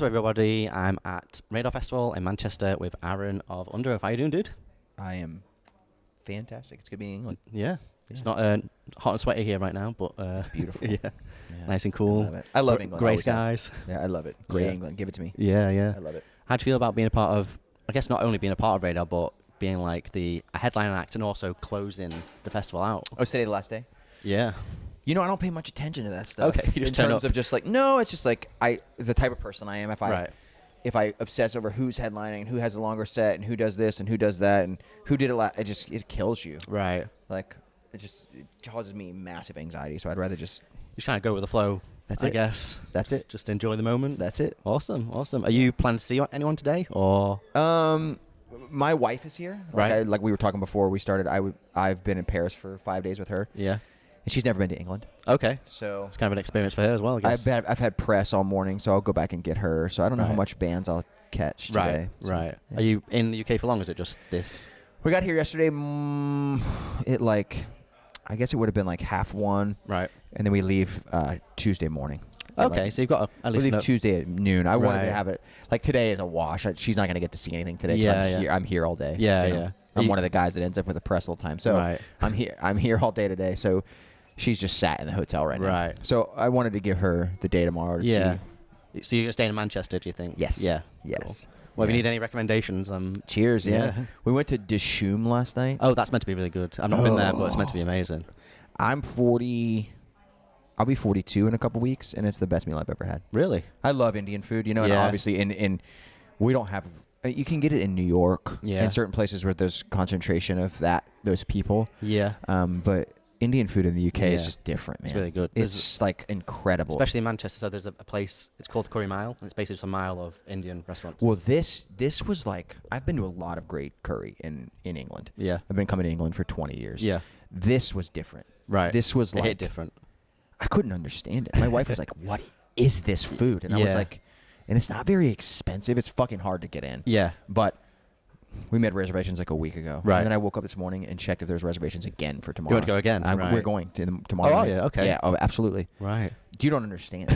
What's up, everybody? I'm at REDRUP Festival in Manchester with Aaron of Underoath. How you doing, dude? I am fantastic. It's good being in England. Yeah. It's not hot and sweaty here right now, but it's beautiful. Yeah. Nice and cool. I love it. I love England. Grey skies. Yeah, I love it. Grey England. Give it to me. Yeah. I love it. How do you feel about being a part of, I guess not only being a part of REDRUP, but being like a headline act and also closing the festival out? Oh, is today the last day? Yeah. You know, I don't pay much attention to that stuff. Okay, you just in turn terms up. of just like, no, it's just like the type of person I am. Right. If I obsess over who's headlining, who has a longer set, and who does this and who does that, and who did it kills you. Right. Like it causes me massive anxiety. So I'd rather just trying to go with the flow. That's I it. guess. That's it. Just enjoy the moment. That's it. Awesome. Are you planning to see anyone today, or? My wife is here. Right. Like we were talking before we started. I've been in Paris for 5 days with her. Yeah. And she's never been to England. Okay. So It's kind of an experience for her as well, I guess. I've had press all morning, so I'll go back and get her. So I don't know how much bands I'll catch today. Right. Yeah. Are you in the UK for long, or is it just this? We got here yesterday. I guess it would have been like 1:30. Right. And then we leave Tuesday morning. Okay, so you've got at least we leave Tuesday at noon. I wanted to Right. have it like today is a wash. She's not going to get to see anything today. Yeah, I'm here all day. Yeah, you know? yeah. I'm one of the guys that ends up with the press all the time. So Right. I'm here all day today. So she's just sat in the hotel right now. Right. So I wanted to give her the day tomorrow to see. So you're staying in Manchester, do you think? Yes. Yeah. Yes. Cool. Well, if you need any recommendations, Cheers. Yeah. Yeah. We went to Dishoom last night. Oh, that's meant to be really good. I've not been there, but it's meant to be amazing. I'm 40. I'll be 42 in a couple weeks, and it's the best meal I've ever had. Really? I love Indian food, you know, and Yeah. obviously in we don't have. You can get it in New York, Yeah. in certain places where there's concentration of those people. Yeah. But Indian food in the UK is Yeah. just different, man. It's really good. It's like incredible. Especially in Manchester. So there's a place, it's called Curry Mile, and it's basically just a mile of Indian restaurants. Well, this was like, I've been to a lot of great curry in England. Yeah. I've been coming to England for 20 years. Yeah. This was different. Right. This was It like hit different. I couldn't understand it. My wife was like, "What is this food?" And I was Yeah. like, and it's not very expensive. It's fucking hard to get in. Yeah. But we made reservations like a week ago. Right. And then I woke up this morning and checked if there's reservations again for tomorrow. You want to go again? Right. We're going to tomorrow. Oh, are night. you? Okay. Yeah. Oh, absolutely. Right. You don't understand.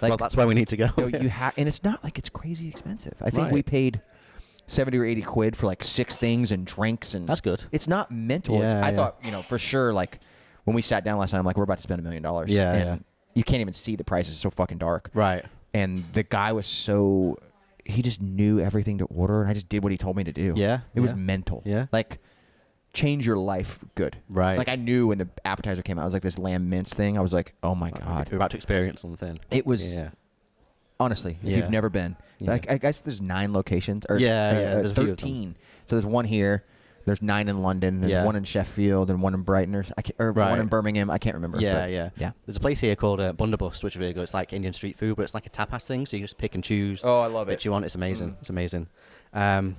Well, that's where we need to go. You have, and it's not like it's crazy expensive. I think Right. we paid 70 or 80 quid for like 6 things and drinks, and That's good. It's not mental. Yeah, I yeah. thought, for sure, like when we sat down last night, I'm like, we're about to spend $1 million. Yeah, and yeah. you can't even see the prices. It's so fucking dark. Right. And the guy was he just knew everything to order, and I just did what he told me to do. Yeah, It was yeah. mental. Yeah. Like, change your life good. Right. Like, I knew when the appetizer came out, I was like, this lamb mince thing, I was like, oh my God. We're about to experience something. It was, Yeah. honestly, if Yeah. you've never been, Yeah. like, I guess there's 9 locations. Or, Yeah, there's a few of them. 13. So there's one here. There's 9 in London. There's Yeah. one in Sheffield and one in Brighton, or Right. one in Birmingham. I can't remember. Yeah, but yeah. There's a place here called Bunderbust, which is really good. It's like Indian street food, but it's like a tapas thing, so you just pick and choose. Oh, I love which it. you want. It's amazing. It's amazing. So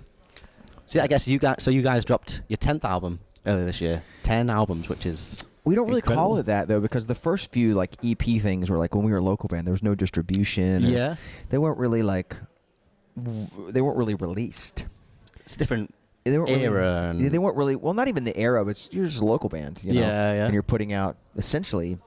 I guess you guys dropped your 10th album earlier this year. 10 albums, which is We don't really incredible. call it that, though, because the first few like EP things were like when we were a local band, there was no distribution. or Yeah. They weren't really released. It's a different They weren't era. Really, they weren't really, well, not even the era, but you're just a local band, you know? Yeah, yeah. And you're putting out essentially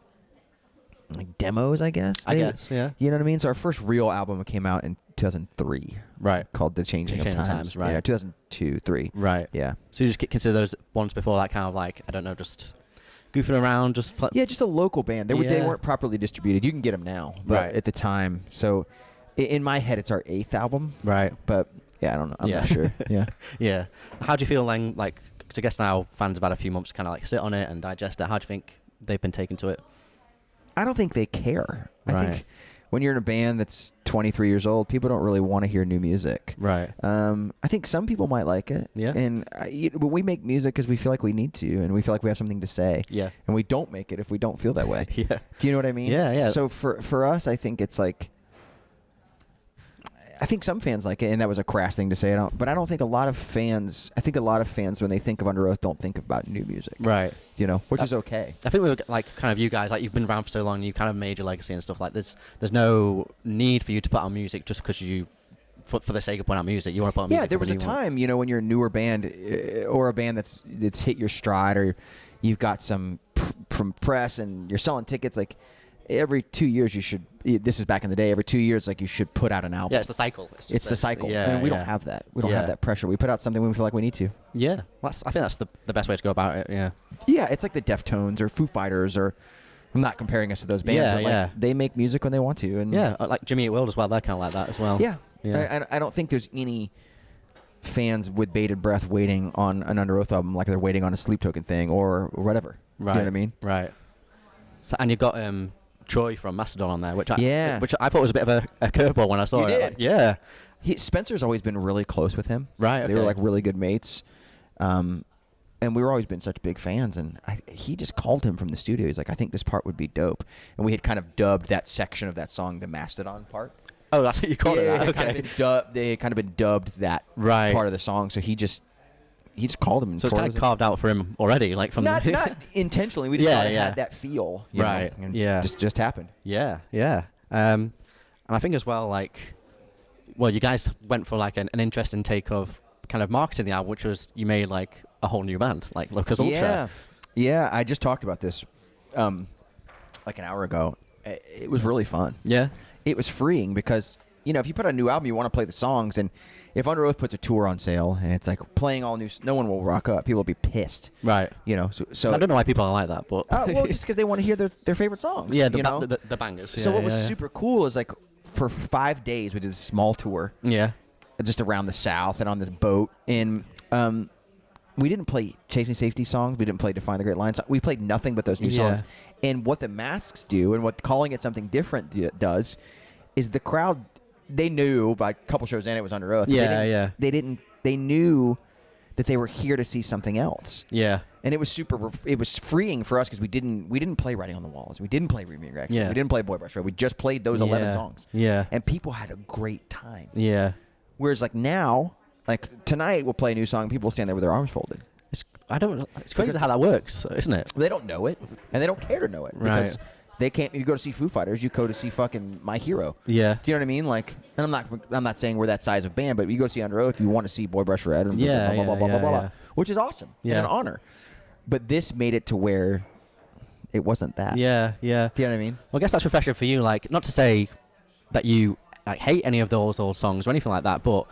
like demos, I guess. I guess, yeah. You know what I mean? So our first real album came out in 2003. Right. Called The Changing of Times. Right. Yeah, 2002, 3. Right. Yeah. So you just consider those ones before that kind of like, I don't know, just goofing around, just Yeah, just a local band. They Yeah. weren't properly distributed. You can get them now, but Right. at the time. So in my head, it's our 8th album. Right. But yeah, I don't know. I'm Yeah. not sure. Yeah. Yeah. How do you feel then, like, because I guess now fans have had a few months to kind of like sit on it and digest it. How do you think they've been taken to it? I don't think they care. I Right. think when you're in a band that's 23 years old, people don't really want to hear new music. Right. I think some people might like it. Yeah. And but we make music because we feel like we need to, and we feel like we have something to say. Yeah. And we don't make it if we don't feel that way. Yeah. Do you know what I mean? Yeah, yeah. So for us, I think it's like, I think some fans like it, and that was a crass thing to say. But I don't think a lot of fans. I think a lot of fans, when they think of Underoath, don't think about new music. Right. You know, which is okay. I think we were like kind of you guys, like you've been around for so long, you kind of made your legacy and stuff. Like there's no need for you to put out music just because you, for the sake of putting out music, you want to put out music. Yeah, there was a time, when you're a newer band or a band that's hit your stride, or you've got some from press and you're selling tickets, like every 2 years you should. This is back in the day. Every 2 years, like you should put out an album. Yeah, it's the cycle. It's the cycle. Yeah, and we don't have that. We don't have that pressure. We put out something when we feel like we need to. Yeah, I think that's the best way to go about it. Yeah. Yeah, it's like the Deftones or Foo Fighters or. I'm not comparing us to those bands, but like they make music when they want to, and like Jimmy Eat World as well. They're kind of like that as well. Yeah, yeah. I don't think there's any fans with bated breath waiting on an Under Oath album like they're waiting on a Sleep Token thing or whatever. Right. You know what I mean? Right. So, and you've got Troy from Mastodon on there, which I thought was a bit of a curveball when I saw it. Like, yeah. Spencer's always been really close with him. Right. They were like really good mates. And we've always been such big fans, and he just called him from the studio. He's like, I think this part would be dope. And we had kind of dubbed that section of that song the Mastodon part. Oh, that's what you called it? Yeah, Okay. They had kind of been dubbed that part of the song, so he just called him. And so it's kind of carved out for him already, like from not intentionally. We just thought it had that feel, right? Know, and just happened. Yeah, yeah. And I think as well, like, well, you guys went for like an interesting take of kind of marketing the album, which was you made like a whole new band, like Lucas Ultra. Yeah. I just talked about this, like an hour ago. It was really fun. Yeah, it was freeing because if you put out a new album, you want to play the songs, and if Under Oath puts a tour on sale and it's like playing all new, no one will rock up. People will be pissed. Right. So I don't know why people are like that, but well, just because they want to hear their favorite songs. Yeah, the bangers. So what was super cool is like for 5 days we did a small tour. Yeah. Just around the South and on this boat, and we didn't play Chasing Safety songs. We didn't play Define the Great Line. We played nothing but those new songs. And what the Masks do, and what calling it something different does, is the crowd. They knew by a couple shows in it was Under Oath. They knew that they were here to see something else. Yeah. And it was it was freeing for us because we didn't play Writing on the Walls. We didn't play Remix Rex. Yeah. We didn't play Boy Brush Red. We just played those 11 songs. Yeah. And people had a great time. Yeah. Whereas like now, like tonight we'll play a new song, people will stand there with their arms folded. It's crazy how that works, isn't it? They don't know it, and they don't care to know it. Right. Because they can't. You go to see Foo Fighters, you go to see fucking My Hero. Yeah. Do you know what I mean? Like, and I'm not saying we're that size of band, but you go see Under Oath, you want to see Boy Brush Red and blah, blah, which is awesome and an honor. But this made it to where it wasn't that. Yeah, yeah. Do you know what I mean? Well, I guess that's refreshing for you. Like, not to say that you like hate any of those old songs or anything like that, but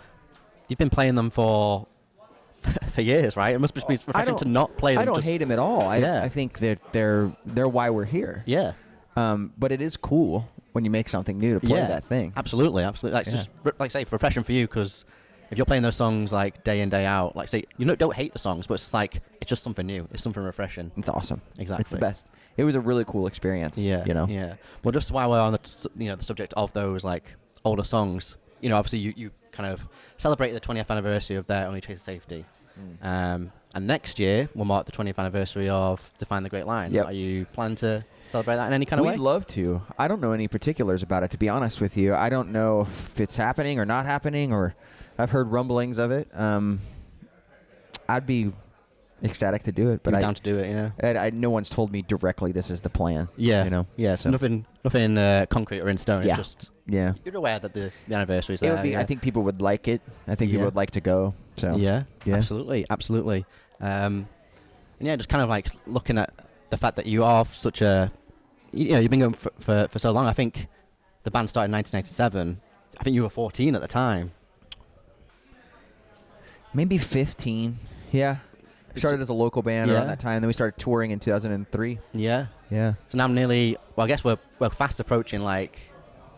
you've been playing them for years, right? It must be refreshing to not play them. I don't hate them at all. I think that they're why we're here. Yeah. But it is cool when you make something new to play that thing. Absolutely. That's just like I say, refreshing for you because if you're playing those songs like day in day out, like say don't hate the songs, but it's like it's just something new. It's something refreshing. It's awesome. Exactly. It's the best. It was a really cool experience. Yeah. Yeah. Well, just while we're on the the subject of those like older songs, obviously you kind of celebrated the 20th anniversary of their Only Chasing Safety. And next year will mark the 20th anniversary of Define the Great Line. Yep. Are you planning to celebrate that in any kind of way? We'd love to. I don't know any particulars about it, to be honest with you. I don't know if it's happening or not happening, or I've heard rumblings of it. I'd be ecstatic to do it, but You're down to do it, yeah. No one's told me directly this is the plan. Yeah, yeah. So nothing concrete or in stone. Yeah. It's just you're aware that the anniversary is there. I think people would like it. I think people would like to go. So yeah, absolutely. And just kind of like looking at the fact that you are such a, you've been going for so long. I think the band started in 1987. I think you were 14 at the time. Maybe 15. Yeah. Started as a local band around that time. Then we started touring in 2003. Yeah. Yeah. So now I guess we're fast approaching like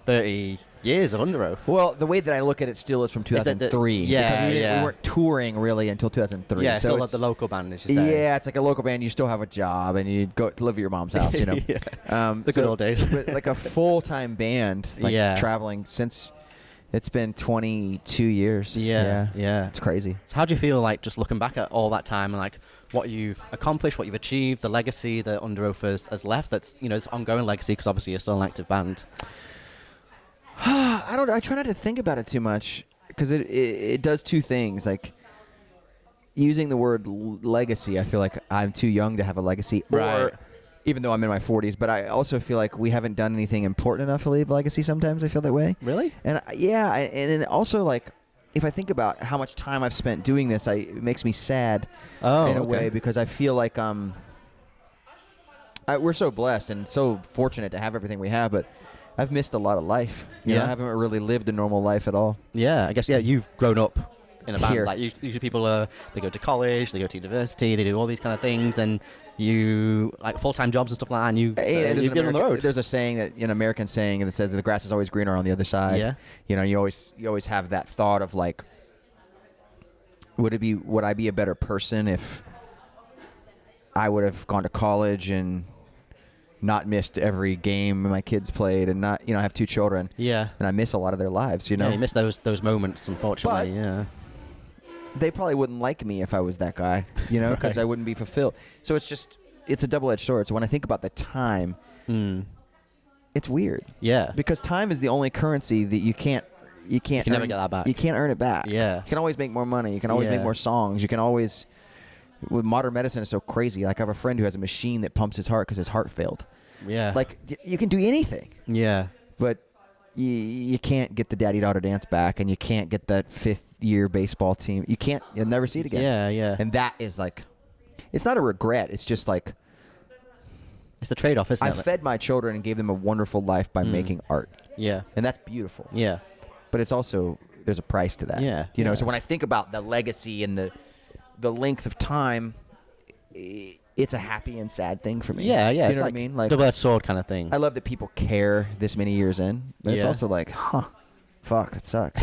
30 years of Underoath. Well, the way that I look at it still is from 2003. Because we weren't touring really until 2003. Yeah, so still the local band, as you say. Yeah, it's like a local band. You still have a job, and you go to live at your mom's house, The good old days. But like a full-time band, traveling since... It's been 22 years. Yeah. It's crazy. So how do you feel like just looking back at all that time and like what you've accomplished, what you've achieved, the legacy that Underoath has left? That's this ongoing legacy because obviously you're still an active band. I don't know. I try not to think about it too much because it does two things. Like using the word legacy, I feel like I'm too young to have a legacy. Right. Or, even though I'm in my 40s, but I also feel like we haven't done anything important enough to leave legacy sometimes. I feel that way. Really? And and then also like if I think about how much time I've spent doing this, it makes me sad in a way because I feel like we're so blessed and so fortunate to have everything we have, but I've missed a lot of life. You know, I haven't really lived a normal life at all. Yeah, I guess, you've grown up in a band. Here. Like, usually people, they go to college, they go to university, they do all these kind of things, and you, like, full-time jobs and stuff like that, and you've been on the road. There's a saying, an American saying that says the grass is always greener on the other side. Yeah. You know, you always have that thought of, like, would I be a better person if I would have gone to college and not missed every game my kids played, and not, I have 2 children. Yeah. And I miss a lot of their lives, you know. Yeah, you miss those moments, unfortunately. But they probably wouldn't like me if I was that guy, because I wouldn't be fulfilled. So it's a double-edged sword. So when I think about the time, it's weird. Yeah. Because time is the only currency that you can't never get that back. You can't earn it back. Yeah. You can always make more money. You can always make more songs. You can always. With modern medicine, it's so crazy. Like, I have a friend who has a machine that pumps his heart because his heart failed. Yeah. Like, you can do anything. Yeah. But you can't get the daddy-daughter dance back, and you can't get that 5th-year baseball team. You'll never see it again. Yeah, yeah. And that is, like, it's not a regret. It's just, like, it's the trade-off, isn't it? I fed my children and gave them a wonderful life by making art. Yeah. And that's beautiful. Yeah. But it's also, there's a price to that. Yeah. So when I think about the legacy and the length of time, it's a happy and sad thing for me. Yeah, yeah. You know what I mean? Like, double-edged sword kind of thing. I love that people care this many years in, but it's also like, fuck, that sucks.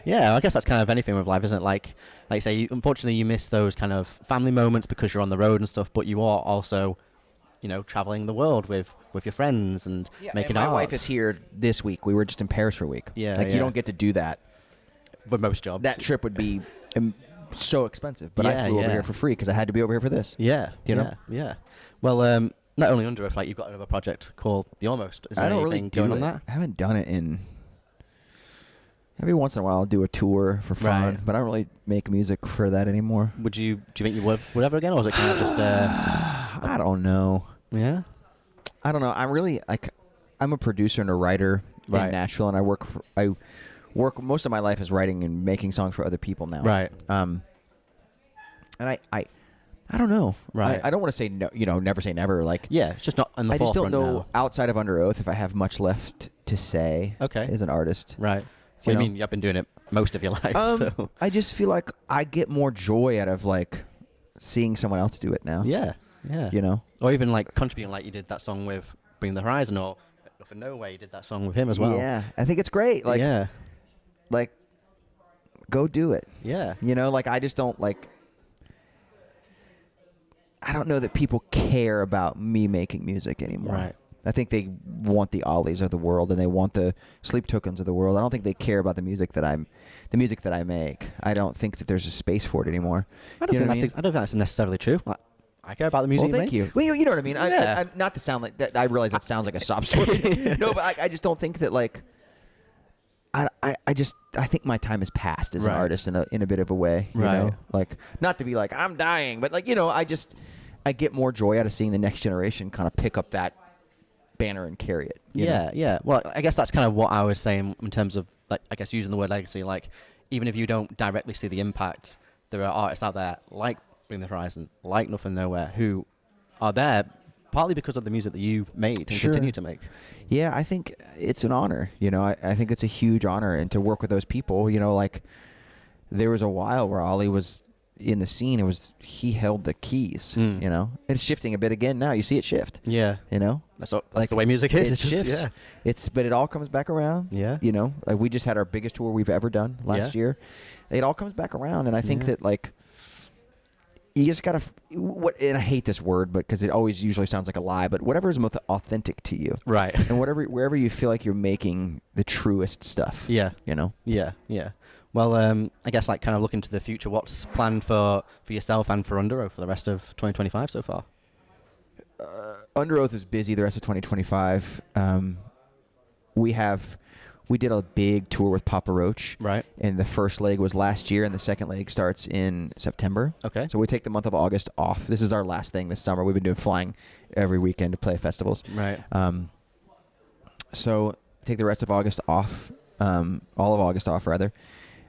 Yeah, I guess that's kind of anything with life, isn't it? Like you say, unfortunately, you miss those kind of family moments because you're on the road and stuff, but you are also, traveling the world with your friends and making art. My wife is here this week. We were just in Paris for a week. Yeah, you don't get to do that. For most jobs. That trip would be so expensive, but I flew over here for free because I had to be over here for this. Yeah, Yeah. Well, not only Underoath, like, you've got another project called The Almost. Is there anything going on that? I haven't done it in. Every once in a while, I'll do a tour for fun, but I don't really make music for that anymore. Do you think you would ever again, or was it kind of just? I don't know. Yeah. I don't know. I'm a producer and a writer in Nashville, and I work most of my life is writing and making songs for other people now. Right. And I don't know. Right. I don't want to say no. Never say never. Like, it's just not in the I just don't forefront know now. outside of Underoath if I have much left to say. Okay. As an artist. Right. So you mean you've been doing it most of your life? So. I just feel like I get more joy out of, like, seeing someone else do it now. Yeah. Yeah. Or even, like, contributing, like you did that song with Bring the Horizon, or for No Way you did that song with him as well. Yeah. I think it's great. Like, like, go do it. Yeah. Like, I just don't, like, I don't know that people care about me making music anymore. Right. I think they want the Ollies of the world, and they want the Sleep Tokens of the world. I don't think they care about the music that I make. I don't think that there's a space for it anymore. I don't think that's necessarily true. I care about the music. Well, thank you. Well, you know what I mean. Yeah. I not to sound like that. I realize it sounds like a sob story. No, but I just don't think that, like. I think my time has passed as an artist in a bit of a way. You know? Like, not to be like I'm dying, but, like, I get more joy out of seeing the next generation kind of pick up that banner and carry it. You know? Yeah. Well, I guess that's kind of what I was saying in terms of, like, I guess using the word legacy. Like, even if you don't directly see the impact, there are artists out there like Bring the Horizon, like Nothing Nowhere, who are there partly because of the music that you made and continue to make. Yeah, I think it's an honor. I think it's a huge honor, and to work with those people. Like, there was a while where Ollie was in the scene. He held the keys. It's shifting a bit again now. You see it shift. Yeah. That's like, the way music is. It shifts. Yeah. But it all comes back around. Yeah. Like, we just had our biggest tour we've ever done last year. It all comes back around, and I think that, like, you just gotta. And I hate this word, but because it always usually sounds like a lie. But whatever is most authentic to you, right? And wherever you feel like you're making the truest stuff. Yeah. Yeah. Well, I guess, like, kind of looking to the future, what's planned for yourself and for Underoath for the rest of 2025 so far? Underoath is busy the rest of 2025. We did a big tour with Papa Roach. Right. And the first leg was last year, and the second leg starts in September. Okay. So we take the month of August off. This is our last thing this summer. We've been flying every weekend to play festivals. Right. So take the rest of August off, all of August off, rather.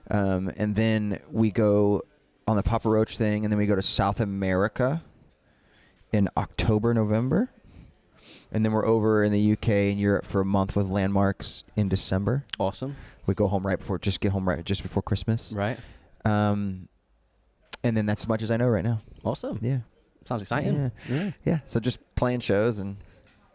And then we go on the Papa Roach thing, and then we go to South America. in October, November. And then we're over in the UK and Europe for a month with Landmarks in December. Awesome. We go home get home right just before Christmas. Right. And then that's as much as I know right now. Awesome. Yeah. Sounds exciting. Yeah. So just playing shows and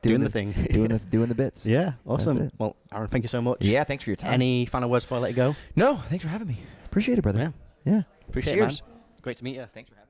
doing the thing. doing the bits. Yeah. Awesome. That's it. Well, Aaron, thank you so much. Yeah, thanks for your time. Any final words before I let you go? No, thanks for having me. Appreciate it, brother. Yeah. Yeah. Appreciate Cheers. it, man. Great to meet you. Thanks for having me.